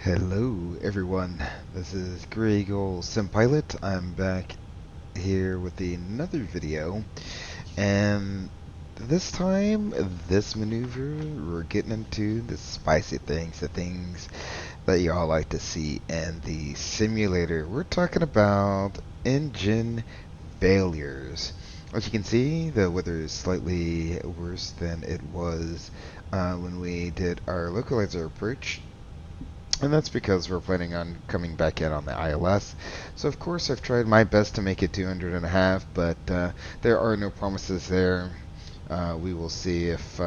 Hello everyone, this is Greg Old Sim Pilot. I'm back here with another video, and this time, this maneuver, we're getting into the spicy things, the things that y'all like to see in the simulator. We're talking about engine failures. As you can see, the weather is slightly worse than it was when we did our localizer approach. And that's because we're planning on coming back in on the ILS. So of course I've tried my best to make it 200.5, but there are no promises there. We will see if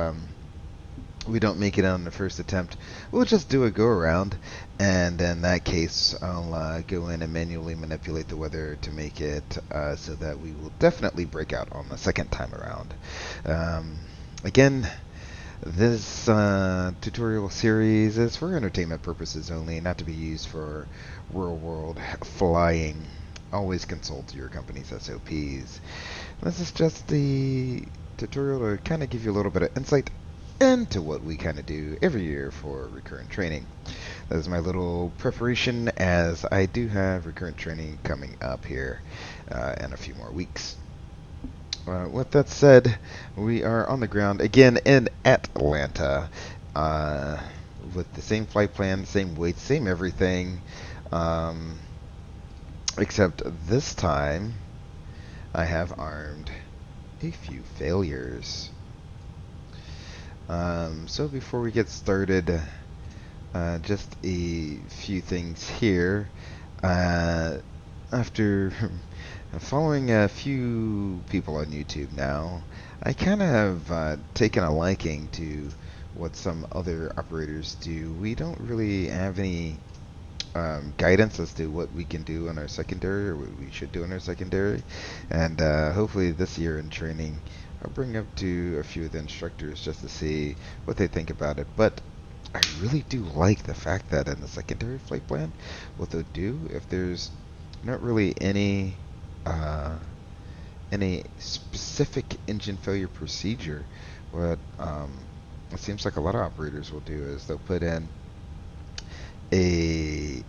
we don't make it on the first attempt. We'll just do a go around, and in that case I'll go in and manually manipulate the weather to make it so that we will definitely break out on the second time around. Again, this tutorial series is for entertainment purposes only, not to be used for real-world flying. Always consult your company's SOPs. This is just the tutorial to kind of give you a little bit of insight into what we kind of do every year for recurrent training. That is my little preparation, as I do have recurrent training coming up here in a few more weeks. With that said, we are on the ground again in Atlanta with the same flight plan, same weight, same everything, except this time I have armed a few failures. So before we get started, just a few things here. After following a few people on YouTube now, I kind of have taken a liking to what some other operators do. We don't really have any guidance as to what we can do on our secondary, or what we should do in our secondary, and hopefully this year in training I'll bring up to a few of the instructors just to see what they think about it. But I really do like the fact that in the secondary flight plan, what they'll do, if there's not really any specific engine failure procedure, what it seems like a lot of operators will do is they'll put in a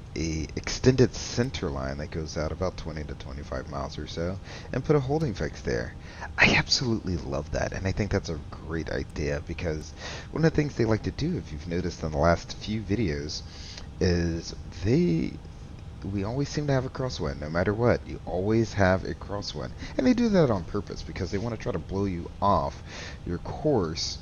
extended center line that goes out about 20 to 25 miles or so, and put a holding fix there. I absolutely love that, and I think that's a great idea, because one of the things they like to do, if you've noticed in the last few videos, is we always seem to have a crosswind. No matter what, you always have a crosswind, and they do that on purpose because they want to try to blow you off your course.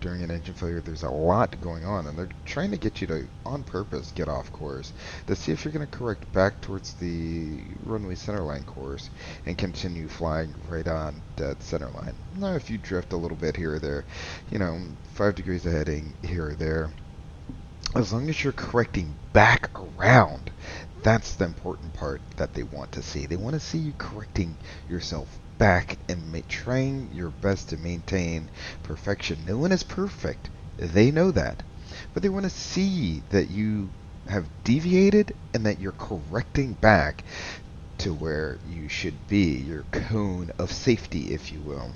During an engine failure, there's a lot going on, and they're trying to get you to, on purpose, get off course to see if you're going to correct back towards the runway centerline course and continue flying right on that centerline. Now, if you drift a little bit here or there, 5 degrees of heading here or there, as long as you're correcting back around, that's the important part that they want to see. They want to see you correcting yourself back and trying your best to maintain perfection. No one is perfect. They know that. But they want to see that you have deviated and that you're correcting back to where you should be, your cone of safety, if you will.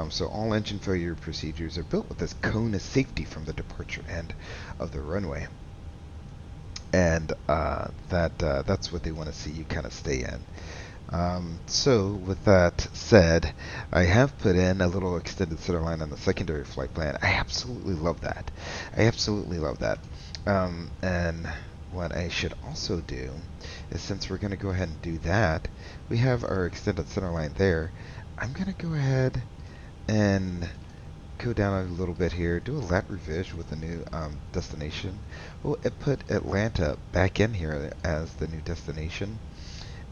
So all engine failure procedures are built with this cone of safety from the departure end of the runway. And that's what they want to see you kind of stay in. So with that said, I have put in a little extended center line on the secondary flight plan. I absolutely love that. I absolutely love that. And what I should also do is, since we're going to go ahead and do that, we have our extended center line there. I'm going to go ahead and go down a little bit here, do a lat revision with the new destination. We'll put Atlanta back in here as the new destination.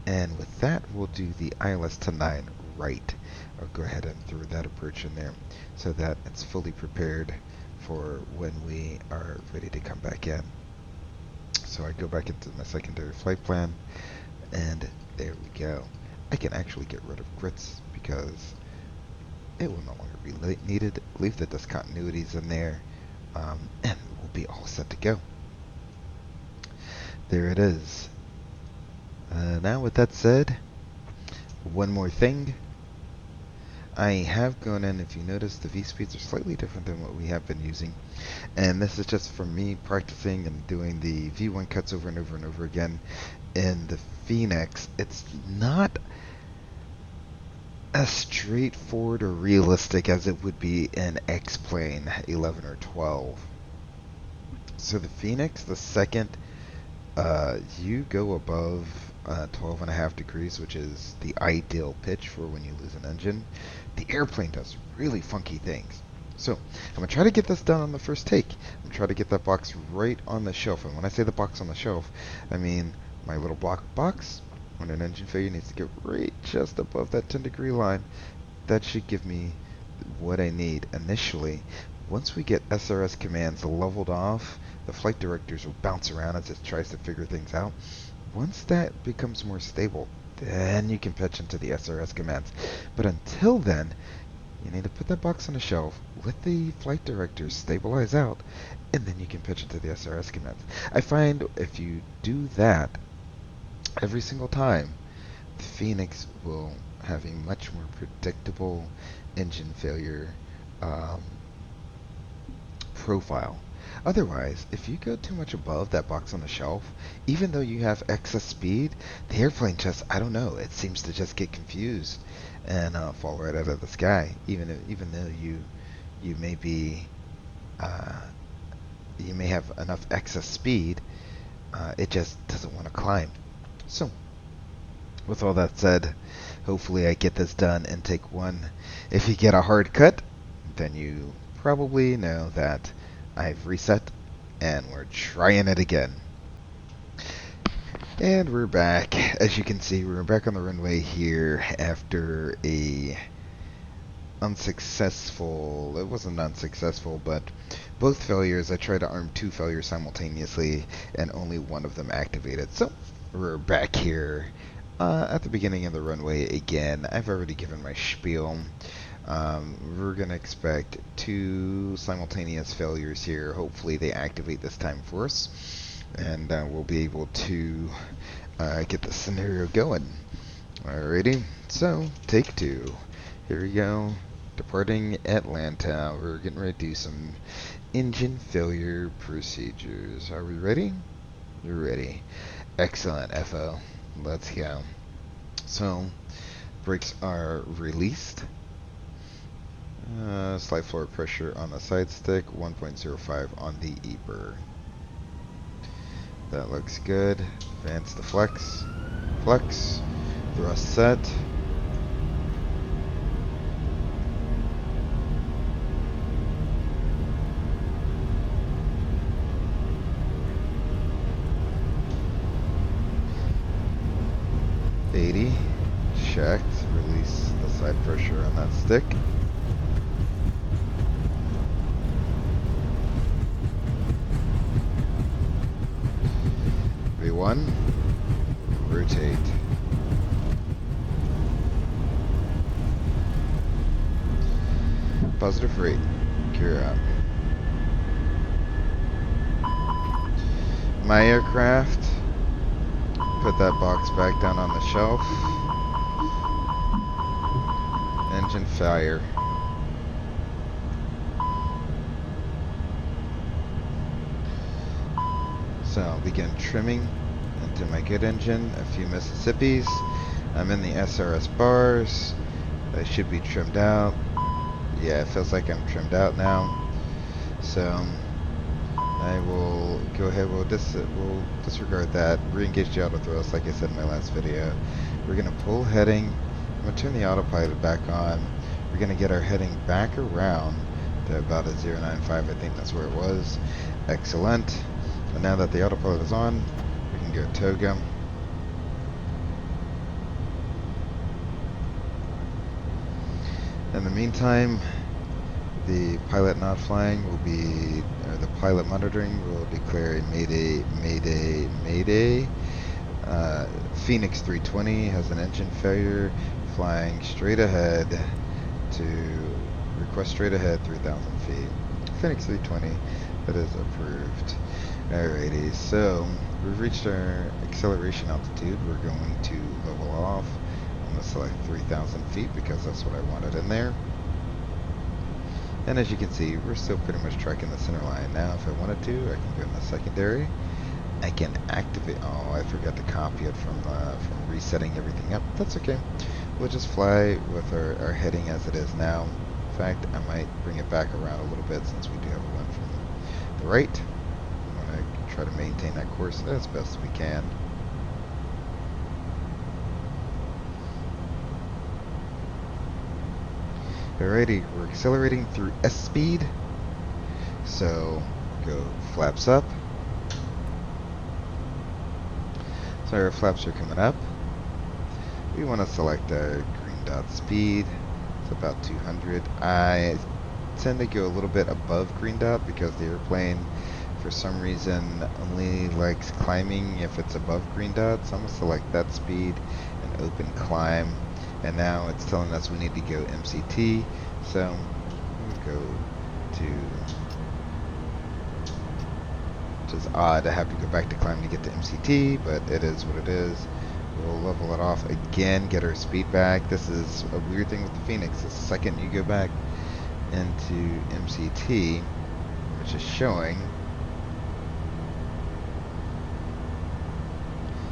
And with that, we'll do the ILS to 9 right. I'll go ahead and throw that approach in there so that it's fully prepared for when we are ready to come back in. So I go back into my secondary flight plan, and there we go. I can actually get rid of grits because it will no longer be needed. Leave the discontinuities in there, and we'll be all set to go. There it is. Now with that said, one more thing. I have gone in, if you notice, the V-speeds are slightly different than what we have been using. And this is just from me practicing and doing the V1 cuts over and over and over again in the Fenix. It's not as straightforward or realistic as it would be in X-Plane 11 or 12. So the Fenix, the second you go above 12.5 degrees, which is the ideal pitch for when you lose an engine, the airplane does really funky things. So I'm going to try to get this done on the first take. I'm going to try to get that box right on the shelf. And when I say the box on the shelf, I mean my little block box. When an engine failure needs to get right just above that 10-degree line, that should give me what I need initially. Once we get SRS commands leveled off, the flight directors will bounce around as it tries to figure things out. Once that becomes more stable, then you can pitch into the SRS commands. But until then, you need to put that box on a shelf, let the flight directors stabilize out, and then you can pitch into the SRS commands. I find if you do that every single time, the Fenix will have a much more predictable engine failure profile. Otherwise, if you go too much above that box on the shelf, even though you have excess speed, the airplane just, I don't know, it seems to just get confused and fall right out of the sky. Even though you may be you may have enough excess speed, it just doesn't want to climb. So, with all that said, hopefully I get this done in take one. If you get a hard cut, then you probably know that I've reset and we're trying it again. And we're back. As you can see, we're back on the runway here after a unsuccessful, it wasn't unsuccessful, but both failures. I tried to arm two failures simultaneously and only one of them activated. So we're back here at the beginning of the runway again. I've already given my spiel. We're going to expect two simultaneous failures here. Hopefully they activate this time for us, and we'll be able to get the scenario going. Alrighty, so take two. Here we go. Departing Atlanta. We're getting ready to do some engine failure procedures. Are we ready? You're ready. Excellent, FO. Let's go. So, brakes are released. Slight forward pressure on the side stick, 1.05 on the E-burr. That looks good. Advance the flex. Flex. Thrust set. Checked. Release the side pressure on that stick. V1. Rotate. Positive rate. Gear up. My aircraft. Put that box back down on the shelf. Engine failure. So I'll begin trimming into my good engine. A few Mississippis. I'm in the SRS bars. They should be trimmed out. Yeah, it feels like I'm trimmed out now. So I will go ahead, we'll disregard that, re-engage the auto thrust like I said in my last video. We're going to pull heading, I'm going to turn the autopilot back on. We're going to get our heading back around to about a 095, I think that's where it was. Excellent. And now that the autopilot is on, we can go toga. In the meantime, the pilot not flying will be, or the pilot monitoring will declare a mayday, mayday, mayday. Fenix 320 has an engine failure, flying straight ahead to request straight ahead 3,000 feet. Fenix 320, that is approved. Alrighty, so we've reached our acceleration altitude. We're going to level off. I'm going to select 3,000 feet because that's what I wanted in there. And as you can see, we're still pretty much tracking the center line. Now, if I wanted to, I can go in the secondary. I can activate. Oh, I forgot to copy it from resetting everything up. That's okay. We'll just fly with our heading as it is now. In fact, I might bring it back around a little bit since we do have a wind from the right. I'm going to try to maintain that course as best we can. Alrighty, we're accelerating through S speed. So go flaps up. So our flaps are coming up. We want to select our green dot speed. It's about 200. I tend to go a little bit above green dot because the airplane, for some reason, only likes climbing if it's above green dot. So I'm going to select that speed and open climb. And now it's telling us we need to go MCT. So we'll go to, which is odd to have to go back to climb to get to MCT, but it is what it is. We'll level it off again, get our speed back. This is a weird thing with the Fenix. The second you go back into MCT, which is showing,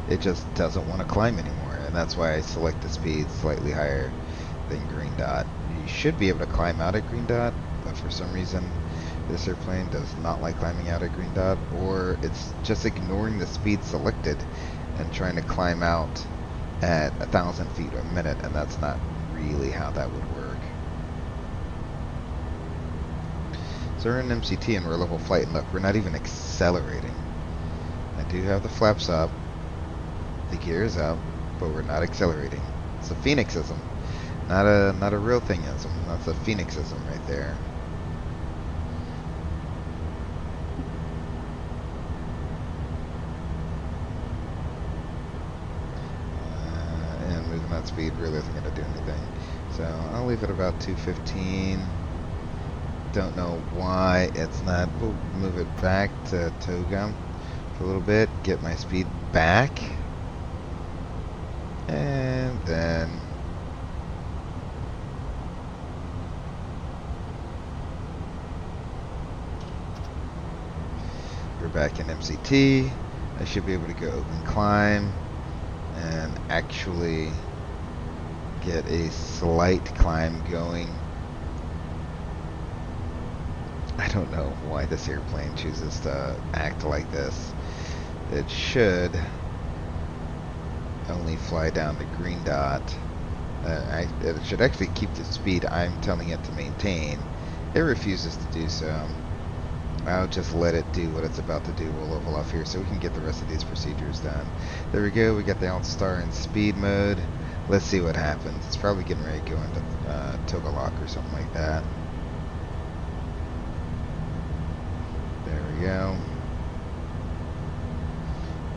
it just doesn't want to climb anymore, and that's why I select the speed slightly higher than green dot. You should be able to climb out at green dot, but for some reason this airplane does not like climbing out at green dot, or it's just ignoring the speed selected and trying to climb out at 1,000 feet a minute, and that's not really how that would work. So we're in MCT and we're level flight, and look, we're not even accelerating. I do have the flaps up, the gear is up, but we're not accelerating. It's a Phoenixism, not a real thingism. That's a Phoenixism right there. And moving that speed really isn't going to do anything. So I'll leave it about 215. Don't know why it's not. We'll move it back to Toga for a little bit, get my speed back. And then we're back in MCT. I should be able to go open climb and actually get a slight climb going. I don't know why this airplane chooses to act like this. It should only fly down to green dot. It should actually keep the speed I'm telling it to maintain. It refuses to do so. I'll just let it do what it's about to do. We'll level off here so we can get the rest of these procedures done. There we go. We got the Alt-Star in speed mode. Let's see what happens. It's probably getting ready to go into Toga lock or something like that. There we go.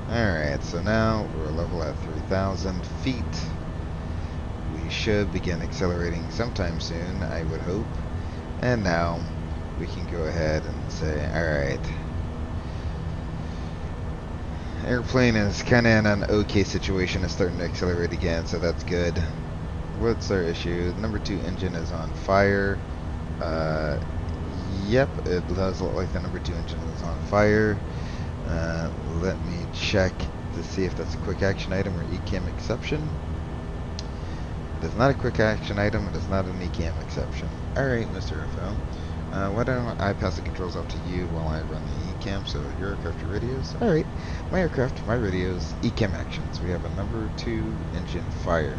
Alright, so now we're level at 3,000 feet. We should begin accelerating sometime soon, I would hope. And now we can go ahead and say, alright, airplane is kind of in an okay situation. It's starting to accelerate again, so that's good. What's our issue? Number 2 engine is on fire. Yep, it does look like the number 2 engine is on fire. Let me check to see if that's a quick action item or ECAM exception. It is not a quick action item. It is not an ECAM exception. Alright, Mr. FO. Why don't I pass the controls off to you while I run the ECAM? So your aircraft, your radios. Alright, my aircraft, my radios, ECAM actions. We have a number 2 engine fire.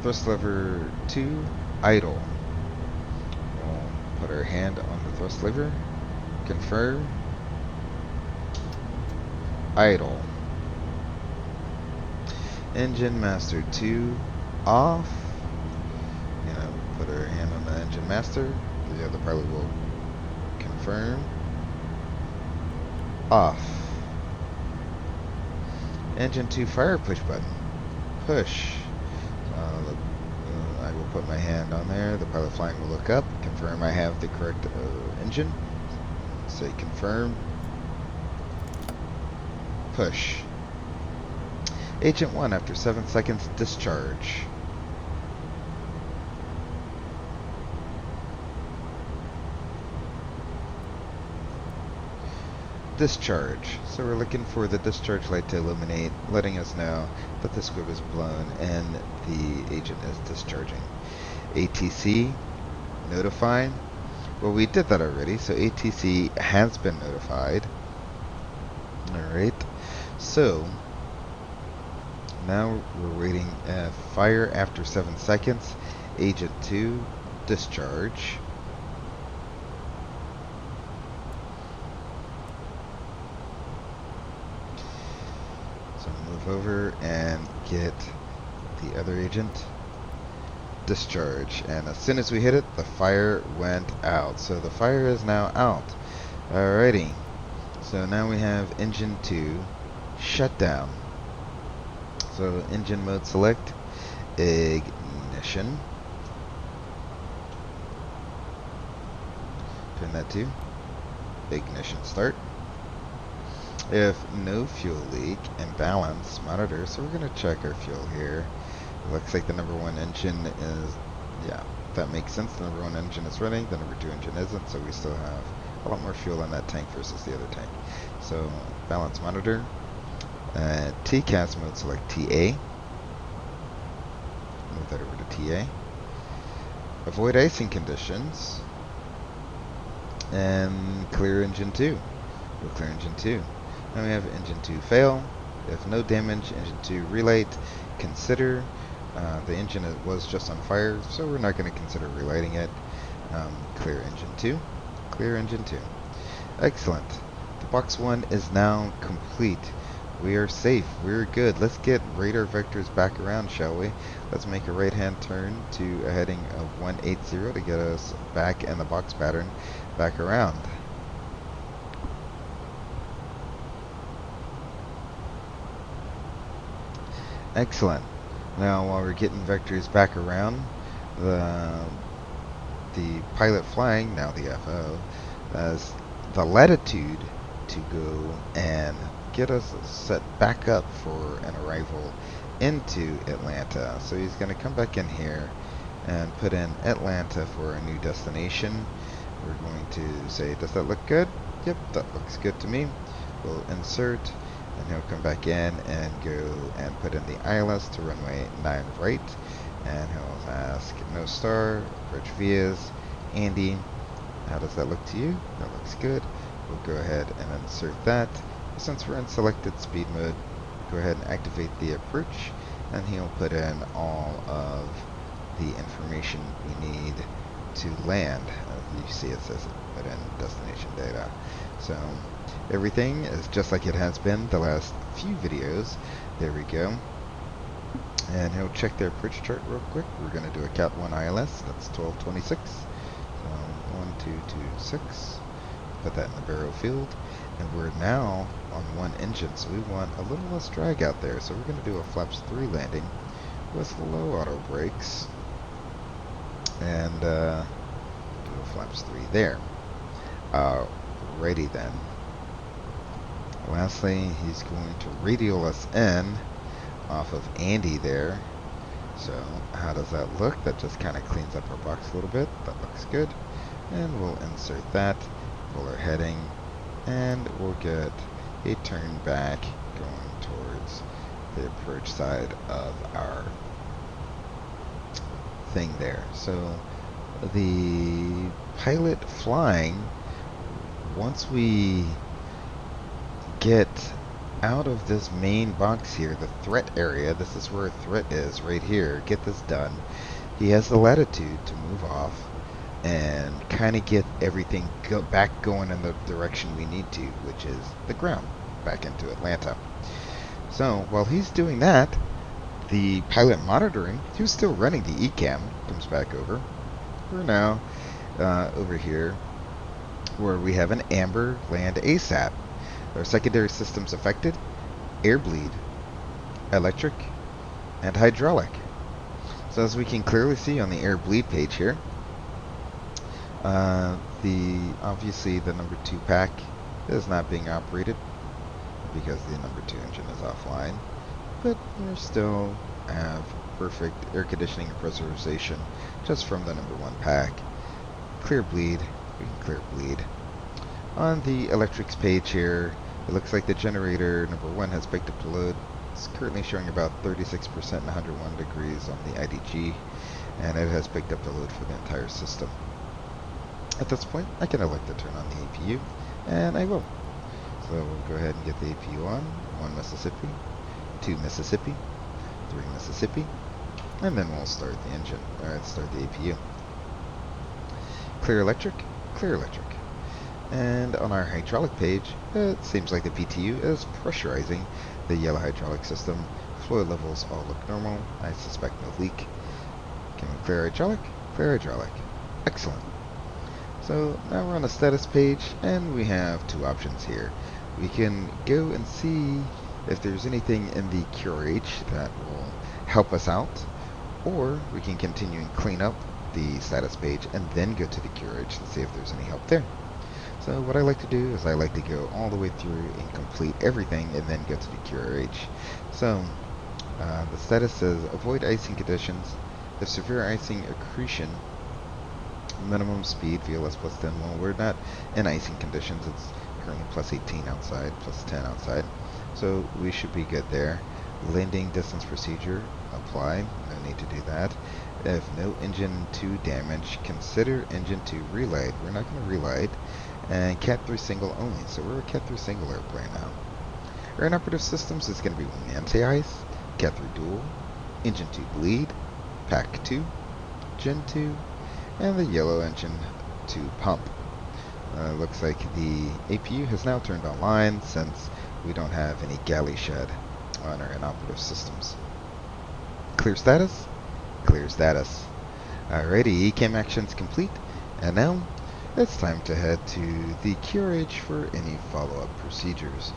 Thrust lever 2, idle. We'll put our hand on the thrust lever. Confirm. Idle. Engine master 2 off. Put our hand on the engine master. The other pilot will confirm. Off. Engine 2 fire push button. Push. I will put my hand on there. The pilot flying will look up. Confirm I have the correct engine. Say confirm. Push. Agent 1 after 7 seconds discharge. discharge. So we're looking for the discharge light to illuminate, letting us know that the squib is blown and the agent is discharging. ATC, notify. Well, we did that already, so ATC has been notified. Alright, so now we're waiting fire after 7 seconds. Agent 2, discharge. So move over and get the other agent. Discharge. And as soon as we hit it, the fire went out. So the fire is now out. Alrighty. So now we have engine 2 shut down. So engine mode select, ignition. Turn that to ignition start. If no fuel leak, imbalance, monitor. So we're going to check our fuel here. It looks like the number 1 engine is, yeah, that makes sense. The number 1 engine is running, the number 2 engine isn't, so we still have a lot more fuel in that tank versus the other tank. So balance monitor. TCAS mode select TA. Move that over to TA. Avoid icing conditions. And clear engine 2. We'll clear engine 2. Now we have engine 2 fail. If no damage, engine 2 relight. Consider. The engine was just on fire, so we're not going to consider relighting it. Clear engine 2. Clear engine 2. Excellent. The box 1 is now complete. We are safe. We're good. Let's get radar vectors back around, shall we? Let's make a right-hand turn to a heading of 180 to get us back in the box pattern back around. Excellent. Now, while we're getting vectors back around, the pilot flying, now the FO, has the latitude to go and get us set back up for an arrival into Atlanta. So he's going to come back in here and put in Atlanta for a new destination. We're going to say, does that look good? Yep, that looks good to me. We'll insert, and he'll come back in and go and put in the ILS to runway 9 right. And he'll ask, no star, approach vias, Andy, how does that look to you? That looks good. We'll go ahead and insert that. Since we're in selected speed mode, go ahead and activate the approach, and he'll put in all of the information we need to land. You see it says put in destination data. So everything is just like it has been the last few videos. There we go. And he'll check their approach chart real quick. We're going to do a Cat 1 ILS. That's 1226. So 1226. Put that in the barrel field. And we're now on 1 engine, so we want a little less drag out there. So we're going to do a flaps 3 landing with low auto brakes. And do a flaps 3 there. Ready then. Lastly, he's going to radial us in off of Andy there. So how does that look? That just kind of cleans up our box a little bit. That looks good. And we'll insert that, pull our heading, and we'll get a turn back going towards the approach side of our thing there. So the pilot flying, once we get out of this main box here, the threat area, this is where threat is, right here, get this done, he has the latitude to move off and kind of get everything back going in the direction we need to, which is the ground, back into Atlanta. So while he's doing that, the pilot monitoring, he was still running the ECAM, comes back over. We're now over here where we have an amber land ASAP. Our secondary systems affected, air bleed, electric, and hydraulic. So as we can clearly see on the air bleed page here, obviously the number 2 pack is not being operated because the number 2 engine is offline, but we still have perfect air conditioning and pressurization just from the number 1 pack. Clear bleed, we can clear bleed. On the electrics page here, it looks like the generator number 1 has picked up the load. It's currently showing about 36% and 101 degrees on the IDG, and it has picked up the load for the entire system. At this point, I can elect to turn on the APU, and I will. So we'll go ahead and get the APU on. 1 Mississippi, 2 Mississippi, 3 Mississippi, and then we'll start the engine, start the APU. Clear electric, clear electric. And on our hydraulic page, it seems like the PTU is pressurizing the yellow hydraulic system. Fluid levels all look normal. I suspect no leak. Can we clear hydraulic? Clear hydraulic. Excellent. So now we're on the status page, and we have 2 options here. We can go and see if there's anything in the QRH that will help us out, or we can continue and clean up the status page and then go to the QRH and see if there's any help there. So what I like to do is I like to go all the way through and complete everything and then go to the QRH. So the status says avoid icing conditions. If severe icing accretion, minimum speed VLS plus 10. Well, we're not in icing conditions. It's currently plus 18 outside, plus 10 outside. So we should be good there. Landing distance procedure, apply. No need to do that. If no engine 2 damage, consider engine 2 relight. We're not going to relight. And Cat 3 single only. So we're a Cat 3 single airplane now. Our inoperative systems is going to be wing anti-ice, Cat 3 dual, engine 2 bleed, pack 2, gen 2, and the yellow engine 2 pump. Looks like the APU has now turned online since we don't have any galley shed on our inoperative systems. Clear status? Clear status. Alrighty, ECAM actions complete, and now it's time to head to the QRH for any follow-up procedures.